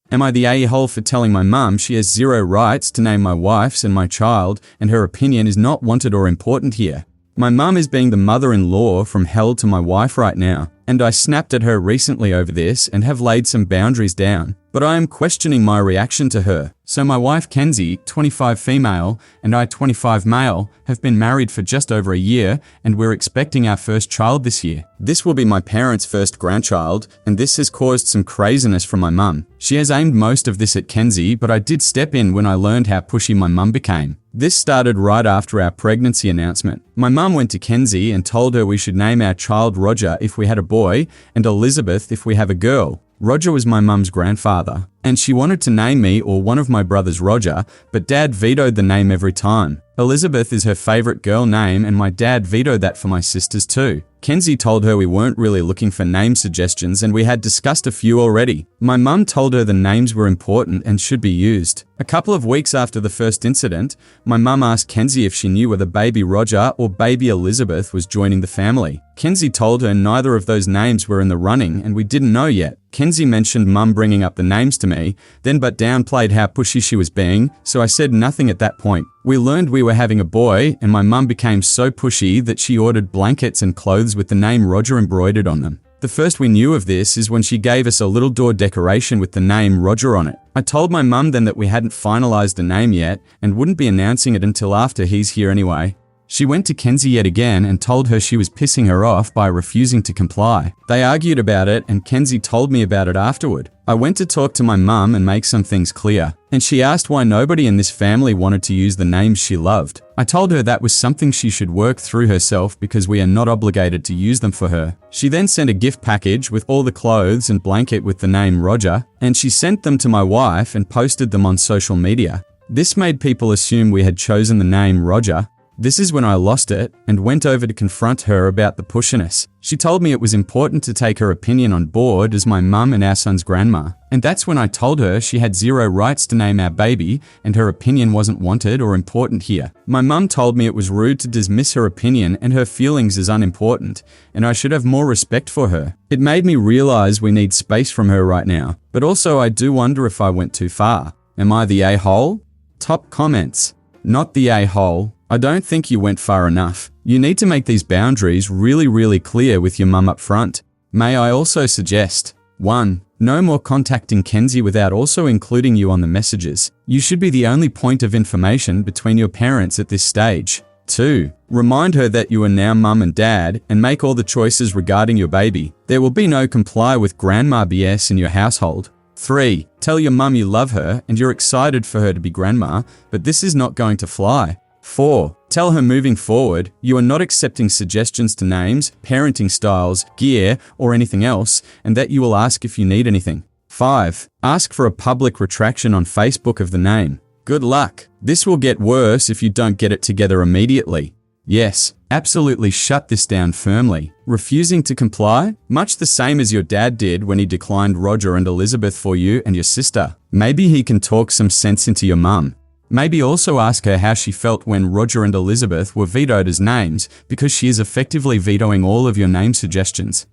Am I the a-hole for telling my mum she has zero rights to name my wife's and my child, and her opinion is not wanted or important here? My mum is being the mother-in-law from hell to my wife right now, and I snapped at her recently over this and have laid some boundaries down, but I am questioning my reaction to her. So my wife Kenzie, 25 female, and I 25 male, have been married for just over a year, and we're expecting our first child this year. This will be my parents' first grandchild, and this has caused some craziness from my mum. She has aimed most of this at Kenzie, but I did step in when I learned how pushy my mum became. This started right after our pregnancy announcement. My mum went to Kenzie and told her we should name our child Roger if we had a boy, and Elizabeth if we have a girl. Roger was my mum's grandfather, and she wanted to name me or one of my brothers Roger, but Dad vetoed the name every time. Elizabeth is her favorite girl name, and my dad vetoed that for my sisters too. Kenzie told her we weren't really looking for name suggestions and we had discussed a few already. My mum told her the names were important and should be used. A couple of weeks after the first incident, my mum asked Kenzie if she knew whether baby Roger or baby Elizabeth was joining the family. Kenzie told her neither of those names were in the running and we didn't know yet. Kenzie mentioned mum bringing up the names to me, then but downplayed how pushy she was being, so I said nothing at that point. We learned we were having a boy, and my mum became so pushy that she ordered blankets and clothes with the name Roger embroidered on them. The first we knew of this is when she gave us a little door decoration with the name Roger on it. I told my mum then that we hadn't finalized a name yet and wouldn't be announcing it until after he's here anyway. She went to Kenzie yet again and told her she was pissing her off by refusing to comply. They argued about it and Kenzie told me about it afterward. I went to talk to my mum and make some things clear, and she asked why nobody in this family wanted to use the names she loved. I told her that was something she should work through herself because we are not obligated to use them for her. She then sent a gift package with all the clothes and blanket with the name Roger, and she sent them to my wife and posted them on social media. This made people assume we had chosen the name Roger. This is when I lost it and went over to confront her about the pushiness. She told me it was important to take her opinion on board as my mum and our son's grandma. And that's when I told her she had zero rights to name our baby and her opinion wasn't wanted or important here. My mum told me it was rude to dismiss her opinion and her feelings as unimportant, and I should have more respect for her. It made me realize we need space from her right now, but also I do wonder if I went too far. Am I the a-hole? Top comments. Not the a-hole. I don't think you went far enough. You need to make these boundaries really clear with your mum up front. May I also suggest: 1. No more contacting Kenzie without also including you on the messages. You should be the only point of information between your parents at this stage. 2. Remind her that you are now mum and dad and make all the choices regarding your baby. There will be no comply with grandma BS in your household. 3. Tell your mum you love her and you're excited for her to be grandma, but this is not going to fly. 4. Tell her moving forward, you are not accepting suggestions to names, parenting styles, gear, or anything else, and that you will ask if you need anything. 5. Ask for a public retraction on Facebook of the name. Good luck. This will get worse if you don't get it together immediately. Yes, absolutely shut this down firmly. Refusing to comply? Much the same as your dad did when he declined Roger and Elizabeth for you and your sister. Maybe he can talk some sense into your mum. Maybe also ask her how she felt when Roger and Elizabeth were vetoed as names, because she is effectively vetoing all of your name suggestions.